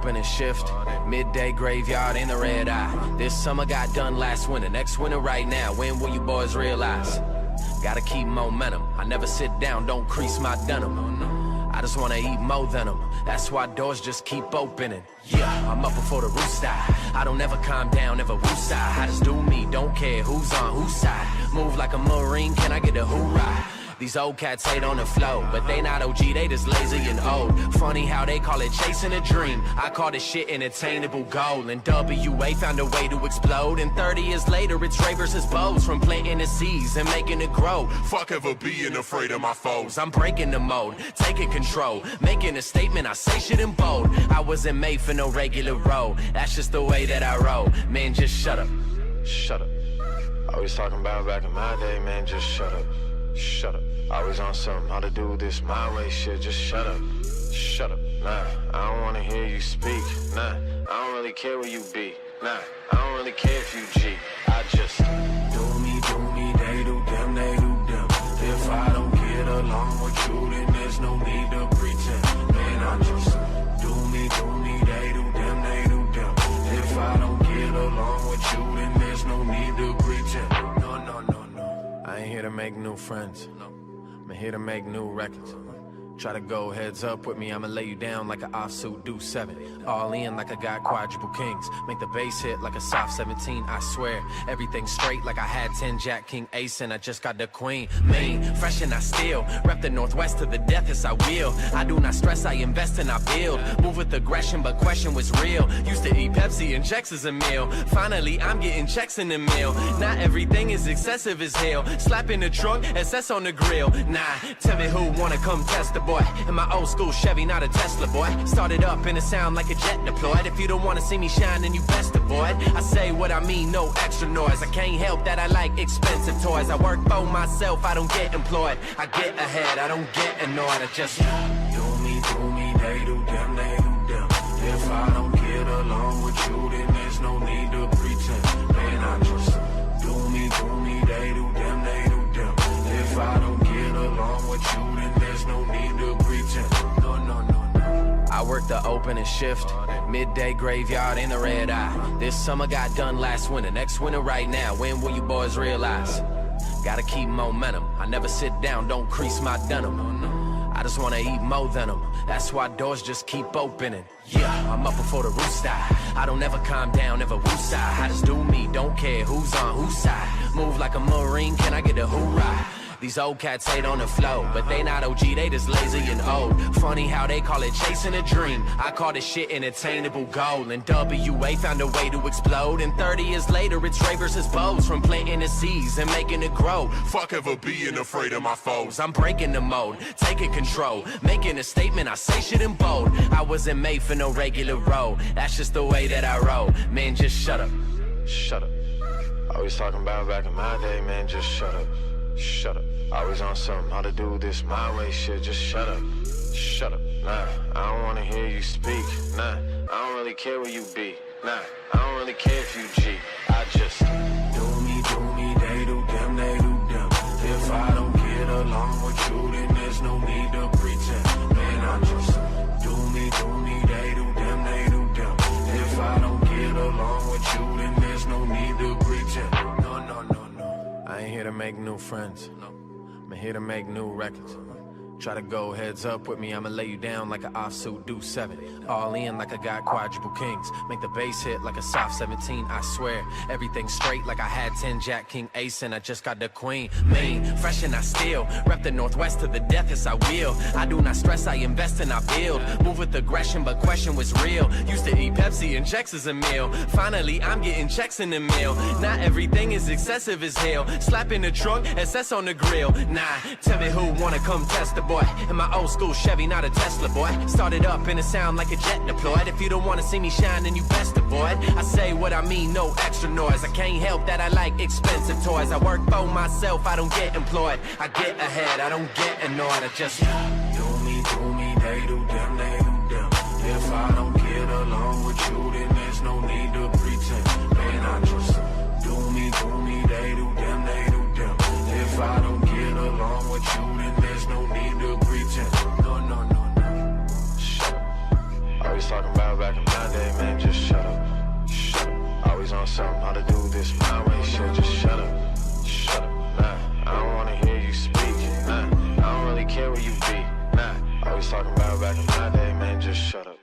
opening shift. Midday graveyard in the red eye. This summer got done last winter, next winter right now. When will you boys realize? Gotta keep momentum. I never sit down, don't crease my denim. I just wanna eat more than them. That's why doors just keep opening. Yeah, I'm up before the rooster. I don't ever calm down, never woosah. I just do me, don't care who's on whose side. Move like a Marine, can I get a hoorah? These old cats hate on the flow, but they not OG, they just lazy and old. Funny how they call it chasing a dream. I call this shit an attainable goal. And WA found a way to explode. And 30 years later, it's Ray versus Bows. From planting the seeds and making it grow. Fuck ever being afraid of my foes. I'm breaking the mode, taking control, making a statement, I say shit in bold. I wasn't made for no regular role. That's just the way that I roll. Man, just shut up. Shut up. Always talking about back in my day, man, just shut up. Shut up. Always on something, how to do this my way, shit, just shut up. Shut up. Nah, I don't wanna hear you speak. Nah, I don't really care where you be. Nah, I don't really care if you G. I just do me, they do them, they do them. If I don't get along with you, then there's no need to pretend. Man, I just do me, they do them, they do them. If I don't get along with you, then there's no need to pretend. No. I ain't here to make new friends. I'm here to make new records. Try to go heads up with me, I'ma lay you down like an offsuit do 7. All in like I got quadruple kings. Make the bass hit like a soft 17, I swear. Everything straight like I had 10 Jack King Ace and I just got the queen. Mean, fresh and I still rep the Northwest to the death, yes I will. I do not stress, I invest and I build. Move with aggression, but question was real. Used to eat Pepsi and checks as a meal. Finally, I'm getting checks in the mail. Not everything is excessive as hell. Slap in the trunk, SS on the grill. Nah, tell me who wanna come test the boy. In my old school Chevy, not a Tesla boy. Started up and it sound like a jet deployed. If you don't wanna see me shine, then you best avoid. I say what I mean, no extra noise. I can't help that I like expensive toys. I work for myself, I don't get employed. I get ahead, I don't get annoyed. I just do me, they do them, they do them. If I don't get along with you, then there's no need to pretend. Man, I just do me, they do them, they do them. If I don't get along with you, then there's no need to pretend. No. I work the opening shift, midday graveyard in the red eye. This summer got done last winter, next winter right now. When will you boys realize? Gotta keep momentum. I never sit down, don't crease my denim. I just wanna eat more than them. That's why doors just keep opening. Yeah, I'm up before the rooster. I don't ever calm down, never woosah. I just do me, don't care who's on whose side. Move like a Marine, can I get a hoorah? These old cats hate on the flow, but they not OG, they just lazy and old. Funny how they call it chasing a dream. I call this shit an attainable goal. And WA found a way to explode. And 30 years later, it's Ray versus Bows. From planting the seeds and making it grow. Fuck ever being afraid of my foes. I'm breaking the mode, taking control, making a statement, I say shit in bold. I wasn't made for no regular role. That's just the way that I roll. Man, just shut up. Shut up. Always talking about back in my day, man, just shut up. Shut up. Always on something, how to do this my way, shit, just shut up. Shut up. Nah, I don't wanna hear you speak. Nah, I don't really care where you be. Nah, I don't really care if you G. I just do me, they do them, they do them. If I don't get along with you, then there's no need to pretend. Man, I just do me, they do them, they do them. If I don't get along with you, then there's no need to pretend. No. I ain't here to make new friends. I'm here to make new records. Try to go heads up with me, I'ma lay you down like an offsuit do 7. All in like I got quadruple kings. Make the bass hit like a soft 17, I swear. Everything straight like I had 10 Jack King Ace and I just got the queen. Mean, fresh and I still rep the Northwest to the death, yes I will. I do not stress, I invest and I build. Move with aggression, but question was real. Used to eat Pepsi and checks as a meal. Finally, I'm getting checks in the mail. Not everything is excessive as hell. Slap in the trunk, SS on the grill. Nah, tell me who wanna come test the boy. In my old school Chevy, not a Tesla boy. Started up and it sound like a jet deployed. If you don't wanna see me shine, then you best avoid. I say what I mean, no extra noise. I can't help that I like expensive toys. I work for myself, I don't get employed. I get ahead, I don't get annoyed. I just do me, they do them, they do them. If I don't get along with you, then there's no need to pretend. Man, I just do me, they do them, they do them. If I don't get along with you, then there's no need to pretend. No. Shut up. Always talking about back in my wanna do this my way, so just shut up. Shut up, nah, I don't wanna hear you speak. Nah, I don't really care where you be. Nah, always talking about back in my day, man, just shut up.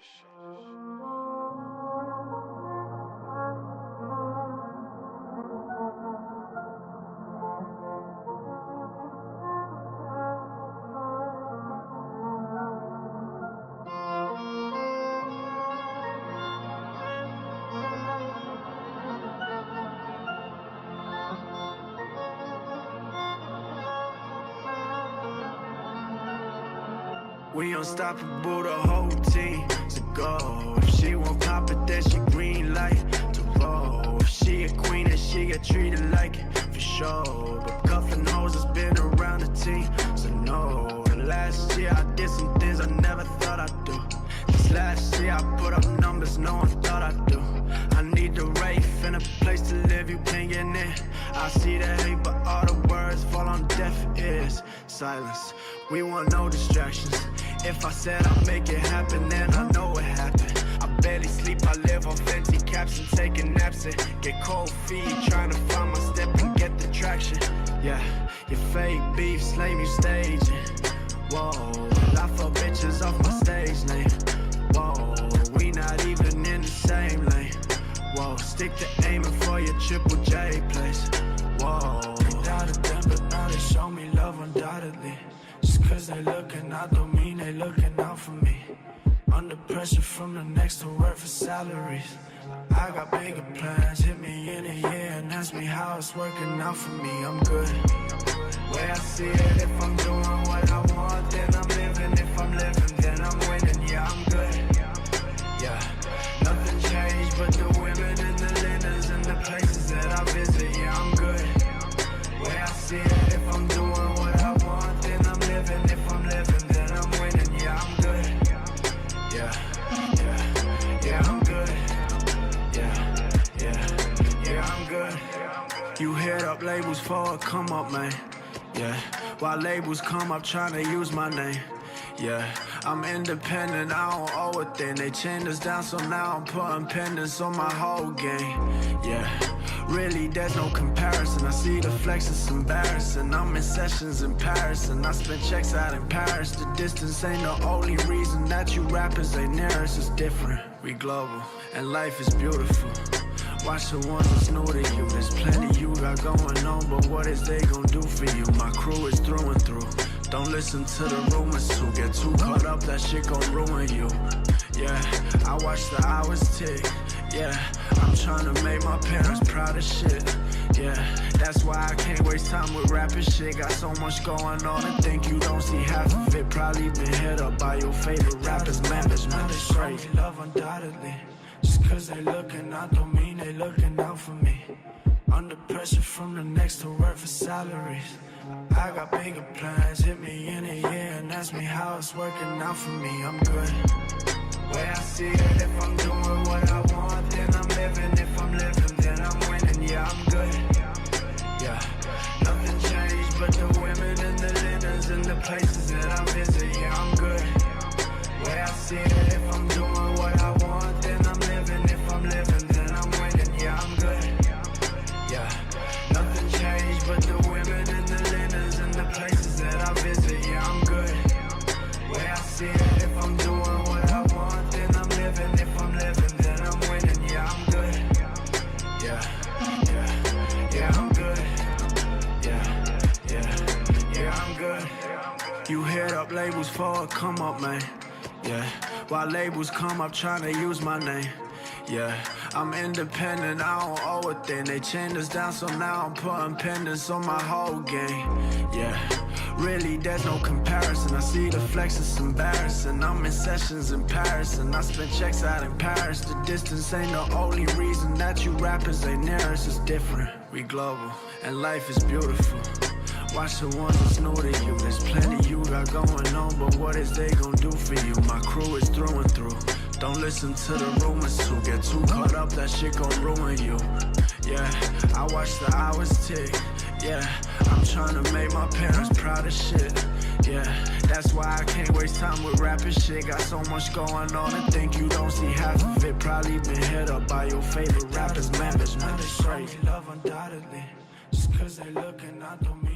We unstoppable, the whole team to go. If she won't pop it, then she green light to roll. If she a queen, then she get treated like it, for sure. But cuffing hoes has been around the team, so no. The last year I did some things I never thought I'd do. This last year I put up numbers no one thought I'd do. I need the Wraith and a place to live, you can't get in. I see the hate, but all the words fall on deaf ears. Silence, we want no distractions. If I said I'd make it happen, then I know it happened. I barely sleep, I live on fancy caps and taking naps and get cold feet, trying to find my step and get the traction. Yeah, your fake beef, slame you staging. Whoa, I fuck bitches off my stage name. Whoa, we not even in the same lane. Whoa, stick to aiming for your Triple J place. Whoa, they doubted them, but now they show me love undoubtedly. Just cause they looking out don't mean they looking out for me. Under pressure from the next to work for salaries. I got bigger plans, hit me in a year and ask me how it's working out for me. I'm good. Way I see it, if I'm doing what I want, then I'm living. If I'm living, then I'm winning. Yeah, I'm good. Yeah, nothing changed but the women and the linens and the places that I visit. Yeah, I'm good. Way I see it, if I'm doing what I want, then I'm living. If I'm living, then I'm winning. Yeah, I'm good. Yeah, yeah, yeah, I'm good. Yeah, I'm good. You hit up labels for a come up, man. Yeah, while labels come up trying to use my name. Yeah, I'm independent, I don't owe a thing. They chained us down, so now I'm putting pendants on my whole game. Yeah, really there's no comparison. I see the flex, it's embarrassing. I'm in sessions in Paris and I spend checks out in Paris. The distance ain't the only reason that you rappers ain't near us. It's different, we global, and life is beautiful. Watch the ones that's new to you. There's plenty you got going on, but what is they gon' do for you? My crew is through and through. Don't listen to the rumors too. Get too caught up, that shit gon' ruin you. Yeah, I watch the hours tick. Yeah, I'm trying to make my parents proud of shit. Yeah, that's why I can't waste time with rapping shit. Got so much going on and think you don't see half of it. Probably been hit up by your favorite rappers, management. They show me love undoubtedly. Just cause they looking out don't mean they looking out for me. Under pressure from the next to work for salaries. I got bigger plans, hit me in a year and ask me how it's working out for me. I'm good. Way I see it, if I'm doing what I want, then I'm living. If I'm living, then I'm winning. Yeah, I'm good. Yeah, nothing changed but the women and the linens and the places that I visit. Yeah, I'm good. Way I see it, if I'm doing what I want, then I'm living. If I'm living, then I'm winning. Yeah, I'm good. Yeah, nothing changed but the women and the linens and the places that I visit. Yeah, I'm good. Way I see it, if I'm doing what I want, then I'm living. If I'm living, then I'm winning. Yeah, I'm good. Yeah, yeah, yeah, I'm good. Yeah, I'm good. You hit up labels for a come up, man. Yeah, while labels come up trying to use my name. Yeah, I'm independent, I don't owe a thing. They chained us down, so now I'm putting pendants on my whole game. Yeah, really there's no comparison. I see the flex, it's embarrassing. I'm in sessions in Paris and I spend checks out in Paris. The distance ain't the only reason that you rappers ain't near us. It's different, we global, and life is beautiful. Watch the ones that's new to you. There's plenty you got going on, but what is they gon' do for you? My crew is through and through. Don't listen to the rumors too. Get too caught up, that shit gon' ruin you. Yeah, I watch the hours tick. Yeah, I'm trying to make my parents proud of shit. Yeah, that's why I can't waste time with rapping shit. Got so much going on and think you don't see half of it. Probably been hit up by your favorite rappers, man. It's crazy. Love undoubtedly, just cause they looking out to me.